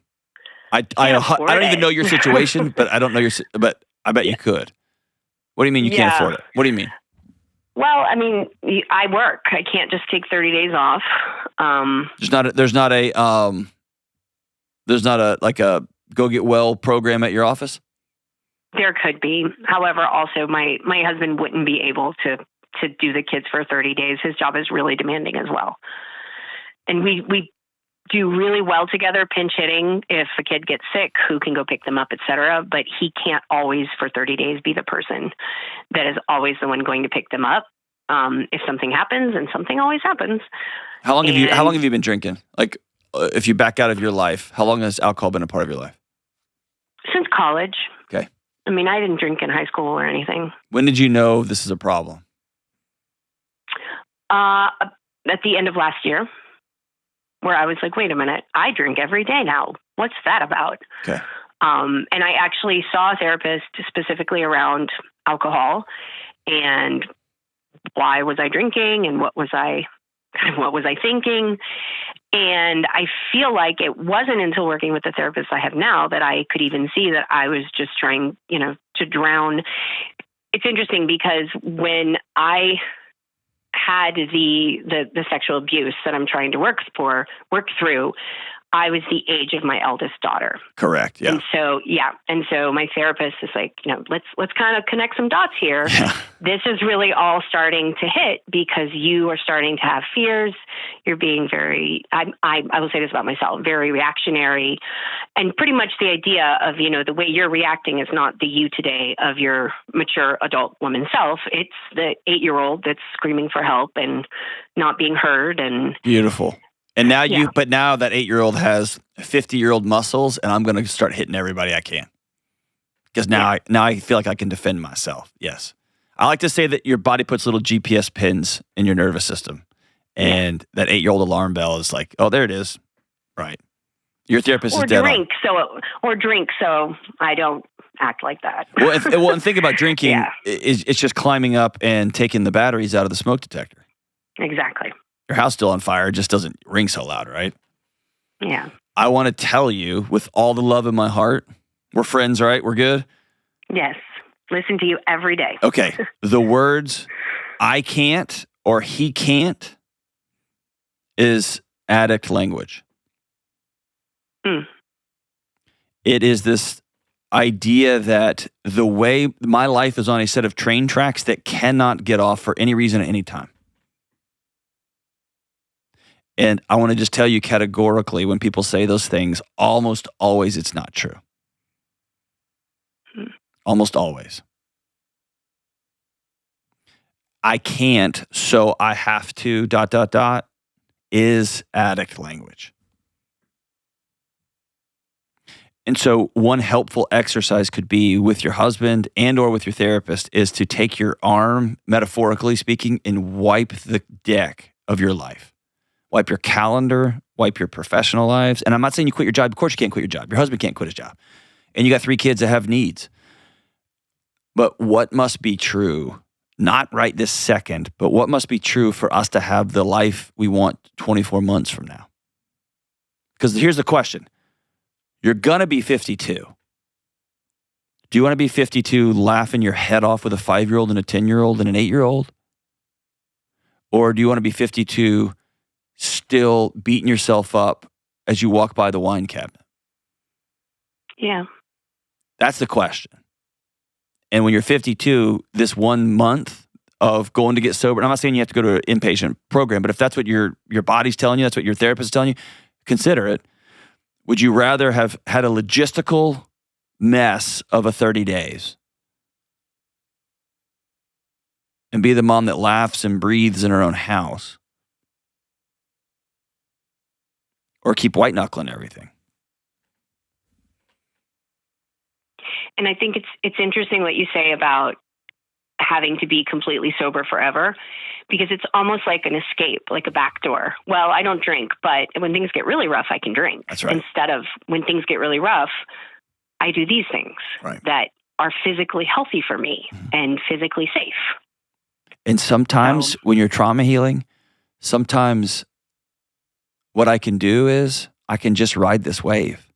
I don't even know your situation, but I don't know but I bet you could. What do you mean you can't afford it? What do you mean? Well, I mean, I work. I can't just take 30 days off. There's not a like a go get well program at your office? There could be. However, also my husband wouldn't be able to do the kids for 30 days. His job is really demanding as well. And we do really well together, pinch hitting. If a kid gets sick, who can go pick them up, et cetera. But he can't always for 30 days be the person that is always the one going to pick them up. If something happens, and something always happens. How long have you been drinking? Like, if you back out of your life, how long has alcohol been a part of your life? Since college. Okay. I mean, I didn't drink in high school or anything. When did you know this is a problem? At the end of last year, where I was like, wait a minute, I drink every day now. What's that about? Okay. And I actually saw a therapist specifically around alcohol and why was I drinking and what was I thinking? And I feel like it wasn't until working with the therapist I have now that I could even see that I was just trying, to drown. It's interesting because when I had the sexual abuse that I'm trying to work through, I was the age of my eldest daughter. Correct. Yeah. And so my therapist is like, let's kind of connect some dots here. Yeah. This is really all starting to hit because you are starting to have fears. You're being very, I will say this about myself, very reactionary. And pretty much the idea of, the way you're reacting is not the you today of your mature adult woman self. It's the 8-year-old that's screaming for help and not being heard. And beautiful. And now but now that 8-year-old has 50-year-old muscles, and I'm going to start hitting everybody I can. Because now I feel like I can defend myself. Yes. I like to say that your body puts little GPS pins in your nervous system. And that 8-year-old alarm bell is like, oh, there it is. Right. Your therapist is dead on. Or drink so I don't act like that. Well, and think about drinking. It's just climbing up and taking the batteries out of the smoke detector. Exactly. Your house still on fire, it just doesn't ring so loud, right? Yeah. I want to tell you with all the love in my heart, we're friends, right? We're good? Yes. Listen to you every day. Okay. The words I can't or he can't is addict language. It is this idea that the way my life is on a set of train tracks that cannot get off for any reason at any time. And I want to just tell you categorically, when people say those things, almost always it's not true. Almost always. I can't, so I have to, ... is addict language. And so one helpful exercise could be with your husband and or with your therapist is to take your arm, metaphorically speaking, and wipe the deck of your life. Wipe your calendar, wipe your professional lives. And I'm not saying you quit your job. Of course you can't quit your job. Your husband can't quit his job. And you got 3 kids that have needs. But what must be true, not right this second, but what must be true for us to have the life we want 24 months from now? Because here's the question. You're going to be 52. Do you want to be 52 laughing your head off with a 5-year-old and a 10-year-old and an 8-year-old? Or do you want to be 52 still beating yourself up as you walk by the wine cabinet? Yeah. That's the question. And when you're 52, this 1 month of going to get sober, and I'm not saying you have to go to an inpatient program, but if that's what your body's telling you, that's what your therapist is telling you, consider it. Would you rather have had a logistical mess of a 30 days and be the mom that laughs and breathes in her own house, or keep white knuckling everything? And I think it's interesting what you say about having to be completely sober forever, because it's almost like an escape, like a backdoor. Well, I don't drink, but when things get really rough, I can drink. That's right. Instead of when things get really rough, I do these things that are physically healthy for me and physically safe. And sometimes when you're trauma healing, sometimes what I can do is I can just ride this wave.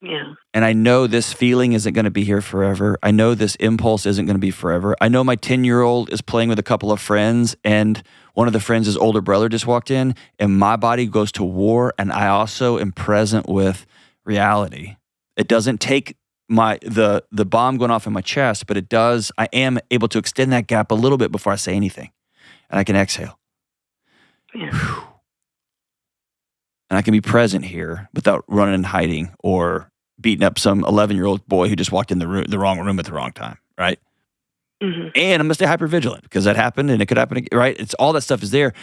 Yeah. And I know this feeling isn't going to be here forever. I know this impulse isn't going to be forever. I know my 10-year-old is playing with a couple of friends, and one of the friends' older brother just walked in, and my body goes to war, and I also am present with reality. It doesn't take the bomb going off in my chest, but it does. I am able to extend that gap a little bit before I say anything, and I can exhale. Yeah. Whew. And I can be present here without running and hiding or beating up some 11-year-old boy who just walked in the wrong room at the wrong time, right? Mm-hmm. And I'm going to stay hypervigilant because that happened and it could happen again, right? It's all that stuff is there.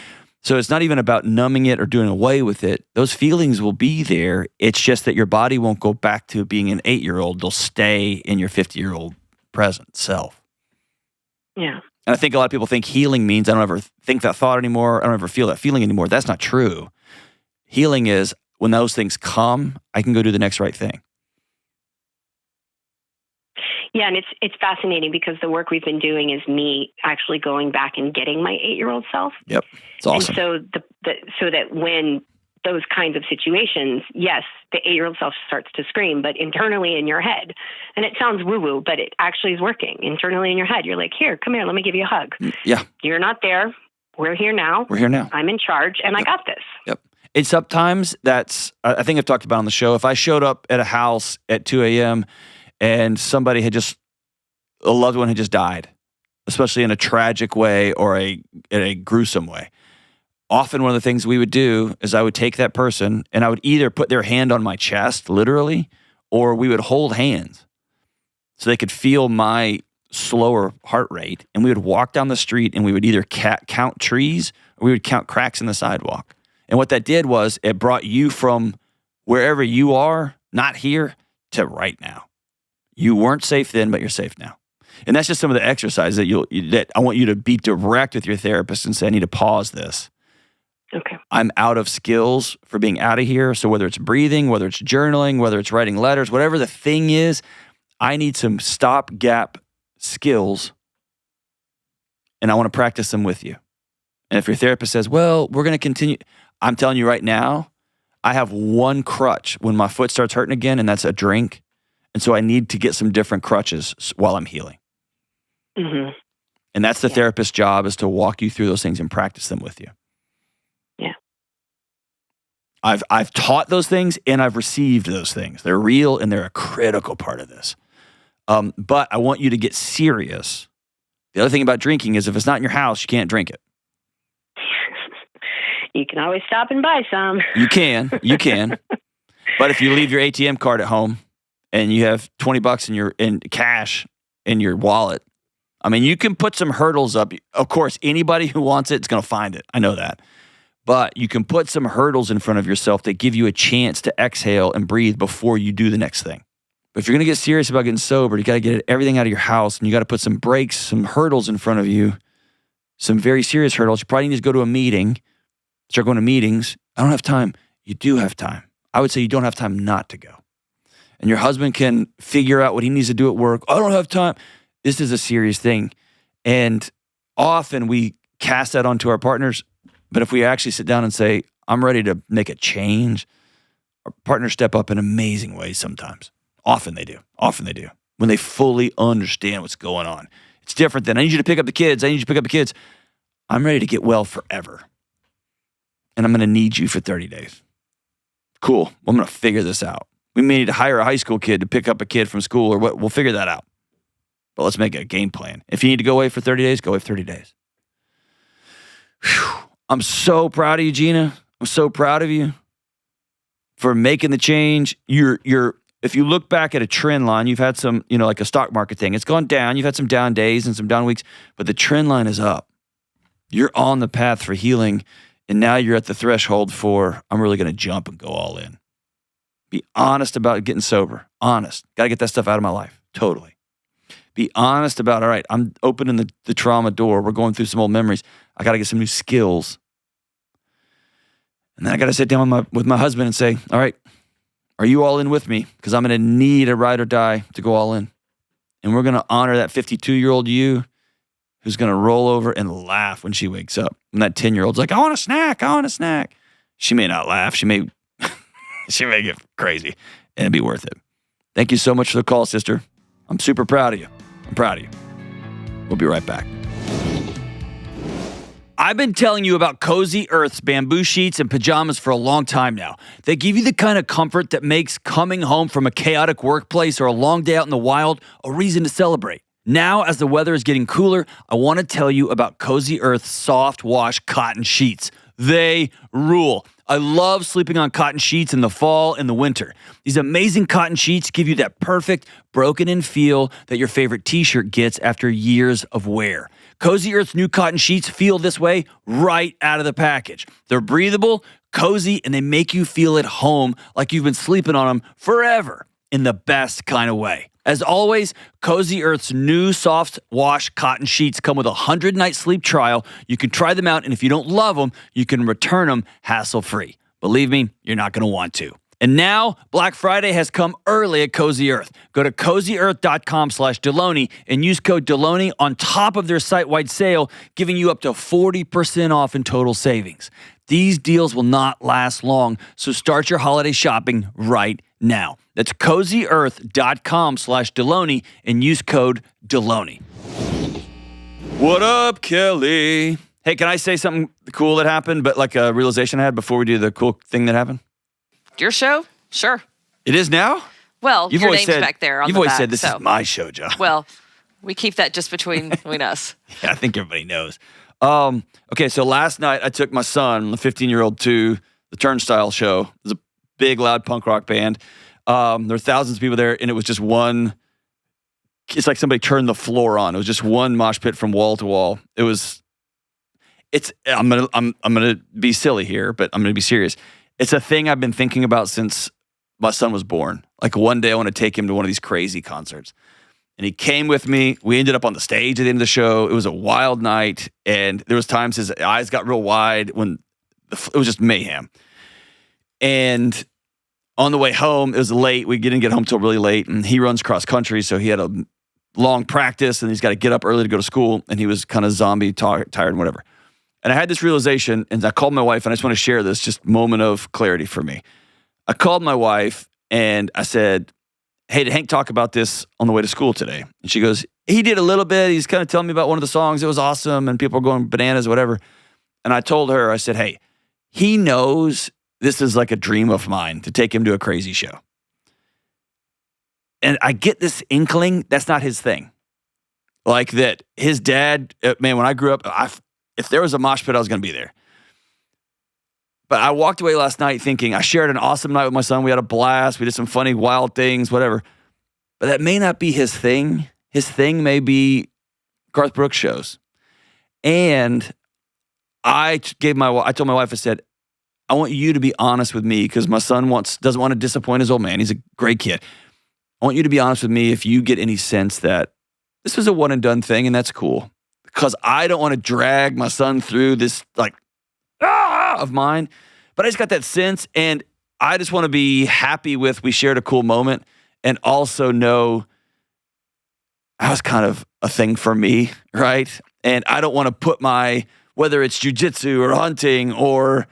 So it's not even about numbing it or doing away with it. Those feelings will be there. It's just that your body won't go back to being an 8-year-old. They'll stay in your 50-year-old present self. Yeah. And I think a lot of people think healing means I don't ever think that thought anymore. I don't ever feel that feeling anymore. That's not true. Healing is when those things come, I can go do the next right thing. Yeah, and it's fascinating because the work we've been doing is me actually going back and getting my 8-year-old self. Yep, it's awesome. And so that when those kinds of situations, yes, the 8-year-old self starts to scream, but internally in your head, and it sounds woo-woo, but it actually is working. Internally in your head, you're like, here, come here, let me give you a hug. Yeah. You're not there. We're here now. We're here now. I'm in charge, and I got this. Yep. And sometimes I think I've talked about on the show, if I showed up at a house at 2 a.m. and somebody a loved one had just died, especially in a tragic way or in a gruesome way, often one of the things we would do is I would take that person and I would either put their hand on my chest, literally, or we would hold hands so they could feel my slower heart rate. And we would walk down the street and we would either count trees or we would count cracks in the sidewalk. And what that did was it brought you from wherever you are, not here, to right now. You weren't safe then, but you're safe now. And that's just some of the exercises that I want you to be direct with your therapist and say, I need to pause this. Okay. I'm out of skills for being out of here. So whether it's breathing, whether it's journaling, whether it's writing letters, whatever the thing is, I need some stopgap skills and I want to practice them with you. And if your therapist says, well, we're going to continue, I'm telling you right now, I have one crutch when my foot starts hurting again, and that's a drink. And so I need to get some different crutches while I'm healing. Mm-hmm. And that's the therapist's job, is to walk you through those things and practice them with you. Yeah. I've taught those things and I've received those things. They're real and they're a critical part of this. But I want you to get serious. The other thing about drinking is if it's not in your house, you can't drink it. You can always stop and buy some. You can. But if you leave your ATM card at home and you have $20 in cash in your wallet, I mean, you can put some hurdles up. Of course, anybody who wants it is going to find it. I know that. But you can put some hurdles in front of yourself that give you a chance to exhale and breathe before you do the next thing. But if you're going to get serious about getting sober, you got to get everything out of your house and you got to put some brakes, some hurdles in front of you, some very serious hurdles. You probably need to go to a meeting. Start going to meetings. I don't have time. You do have time. I would say you don't have time not to go. And your husband can figure out what he needs to do at work. I don't have time. This is a serious thing. And often we cast that onto our partners. But if we actually sit down and say, I'm ready to make a change, our partners step up in amazing ways sometimes. Often they do. When they fully understand what's going on. It's different than, I need you to pick up the kids. I'm ready to get well forever. And I'm going to need you for 30 days. Cool. Well, I'm going to figure this out. We may need to hire a high school kid to pick up a kid from school or what. We'll figure that out. But let's make a game plan. If you need to go away for 30 days, go away for 30 days. Whew. I'm so proud of you, Gina. I'm so proud of you for making the change. If you look back at a trend line, you've had some, like a stock market thing. It's gone down. You've had some down days and some down weeks, but the trend line is up. You're on the path for healing. And now you're at the threshold for, I'm really going to jump and go all in. Be honest about getting sober. Honest. Got to get that stuff out of my life. Totally. Be honest about, all right, I'm opening the trauma door. We're going through some old memories. I got to get some new skills. And then I got to sit down with my husband and say, all right, are you all in with me? Because I'm going to need a ride or die to go all in. And we're going to honor that 52-year-old you who's going to roll over and laugh when she wakes up. And that 10-year-old's like, I want a snack. She may not laugh. She may get crazy. And it'd be worth it. Thank you so much for the call, sister. I'm super proud of you. I'm proud of you. We'll be right back. I've been telling you about Cozy Earth's bamboo sheets and pajamas for a long time now. They give you the kind of comfort that makes coming home from a chaotic workplace or a long day out in the wild a reason to celebrate. Now, as the weather is getting cooler, I want to tell you about Cozy Earth's soft wash cotton sheets. They rule. I love sleeping on cotton sheets in the fall and the winter. These amazing cotton sheets give you that perfect broken-in feel that your favorite t-shirt gets after years of wear. Cozy Earth's new cotton sheets feel this way right out of the package. They're breathable, cozy, and they make you feel at home like you've been sleeping on them forever in the best kind of way. As always, Cozy Earth's new soft wash cotton sheets come with a 100-night sleep trial. You can try them out, and if you don't love them, you can return them hassle-free. Believe me, you're not going to want to. And now, Black Friday has come early at Cozy Earth. Go to cozyearth.com/Delony and use code Delony on top of their site-wide sale, giving you up to 40% off in total savings. These deals will not last long, so start your holiday shopping right now. That's cozyearth.com/Delony and use code Delony. What up, Kelly? Hey, can I say something cool that happened, but like a realization I had before we do the cool thing that happened? Your show? Sure. It is now? Well, your name's back there on the back. You've always said this is my show, Joe. Well, we keep that just between us. Yeah, I think everybody knows. Okay, so last night I took my son, the 15-year-old, to the Turnstile show. It was a big, loud punk rock band. There were thousands of people there, and it was just one. It's like somebody turned the floor on. It was just one mosh pit from wall to wall. I'm gonna be silly here, but I'm gonna be serious. It's a thing I've been thinking about since my son was born. Like one day I want to take him to one of these crazy concerts. And he came with me. We ended up on the stage at the end of the show. It was a wild night. And there was times his eyes got real wide when it was just mayhem. And on the way home, it was late. We didn't get home till really late. And he runs cross country. So he had a long practice and he's got to get up early to go to school. And he was kind of zombie tired and whatever. And I had this realization, and I called my wife, and I just want to share this, just moment of clarity for me. I called my wife, and I said, hey, did Hank talk about this on the way to school today? And she goes, he did a little bit. He's kind of telling me about one of the songs. It was awesome, and people are going bananas, whatever. And I told her, I said, hey, he knows this is like a dream of mine to take him to a crazy show. And I get this inkling, that's not his thing. Like that his dad, man, when I grew up, if there was a mosh pit, I was going to be there. But I walked away last night thinking I shared an awesome night with my son. We had a blast. We did some funny, wild things, whatever. But that may not be his thing. His thing may be Garth Brooks shows. And I told my wife, I said, I want you to be honest with me because my son doesn't want to disappoint his old man. He's a great kid. I want you to be honest with me if you get any sense that this was a one and done thing and that's cool. Because I don't want to drag my son through this of mine. But I just got that sense and I just want to be happy with we shared a cool moment and also know that was kind of a thing for me, right? And I don't want to put whether it's jujitsu or hunting or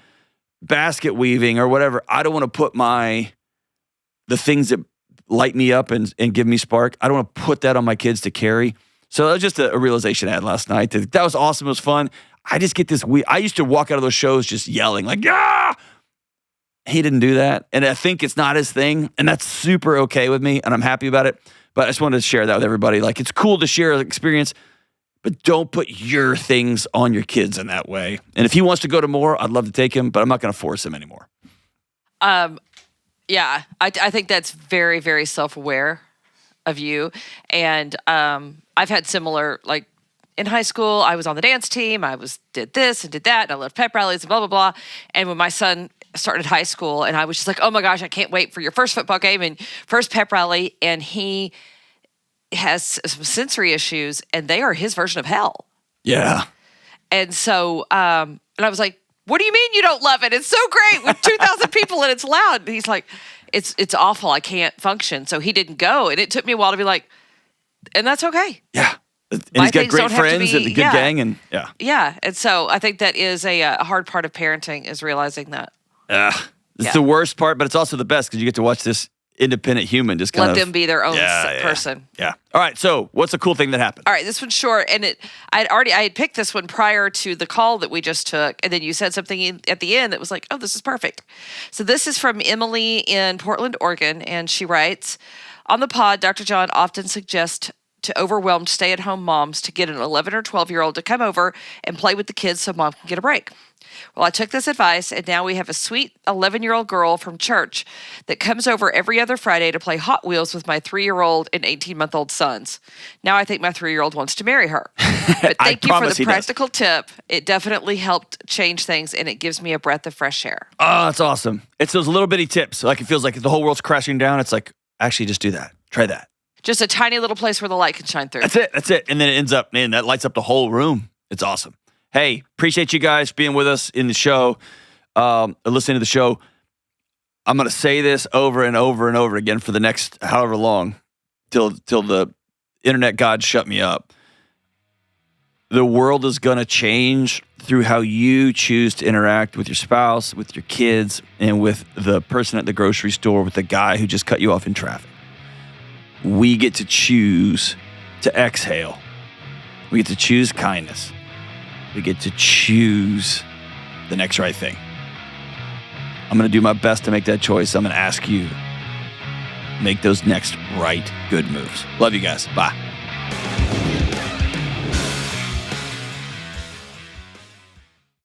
basket weaving or whatever, I don't want to put the things that light me up and give me spark. I don't want to put that on my kids to carry. So that was just a realization I had last night. That was awesome. It was fun. I just get this I used to walk out of those shows just yelling like, yeah! He didn't do that. And I think it's not his thing. And that's super okay with me. And I'm happy about it. But I just wanted to share that with everybody. Like, it's cool to share an experience, but don't put your things on your kids in that way. And if he wants to go to more, I'd love to take him, but I'm not going to force him anymore. Yeah, I think that's very, very self-aware of you. And I've had similar, like in high school, I was on the dance team. Did this and did that. And I loved pep rallies and blah, blah, blah. And when my son started high school and I was just like, oh my gosh, I can't wait for your first football game and first pep rally. And he has some sensory issues and they are his version of hell. Yeah. And so, and I was like, what do you mean you don't love it? It's so great with 2,000 people and it's loud. And he's like, it's awful. I can't function. So he didn't go. And it took me a while to be like, and that's okay. Yeah. And he's got great friends and a good gang. And yeah. Yeah. And so I think that is a hard part of parenting is realizing that. It's the worst part, but it's also the best because you get to watch this independent human. Just kind Let of them be their own person. Yeah. All right. So what's a cool thing that happened? All right, this one's short, and I had picked this one prior to the call that we just took, and then you said something at the end that was like, oh, this is perfect. So this is from Emily in Portland, Oregon, and she writes, on the pod, Dr. John often suggests to overwhelmed stay-at-home moms to get an 11 or 12-year-old to come over and play with the kids so mom can get a break. Well, I took this advice, and now we have a sweet 11-year-old girl from church that comes over every other Friday to play Hot Wheels with my 3-year-old and 18-month-old sons. Now I think my 3-year-old wants to marry her. But thank you for the practical tip. It definitely helped change things, and it gives me a breath of fresh air. Oh, that's awesome. It's those little bitty tips. Like, it feels like the whole world's crashing down. It's like, actually, just do that. Try that. Just a tiny little place where the light can shine through. That's it. And then it ends up, man, that lights up the whole room. It's awesome. Hey, appreciate you guys being with us in the show, listening to the show. I'm going to say this over and over and over again for the next however long till the internet gods shut me up. The world is going to change through how you choose to interact with your spouse, with your kids, and with the person at the grocery store, with the guy who just cut you off in traffic. We get to choose to exhale. We get to choose kindness. We get to choose the next right thing. I'm going to do my best to make that choice. I'm going to ask you, make those next right good moves. Love you guys. Bye.